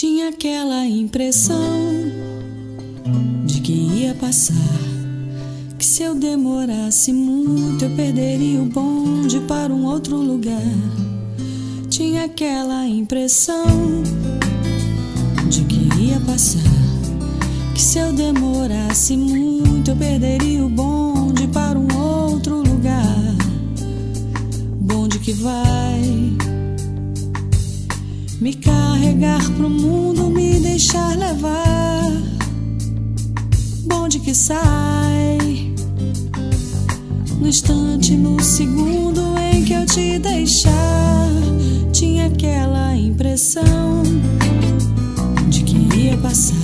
Tinha aquela impressão de que ia passar, que se eu demorasse muito eu perderia o bonde para um outro lugar. Tinha aquela impressão de que ia passar, que se eu demorasse muito eu perderia o bonde para um outro lugar. Bonde que vai me carregar pro mundo, me deixar levar. Bonde que sai no instante, no segundo em que eu te deixar. Tinha aquela impressão de que ia passar,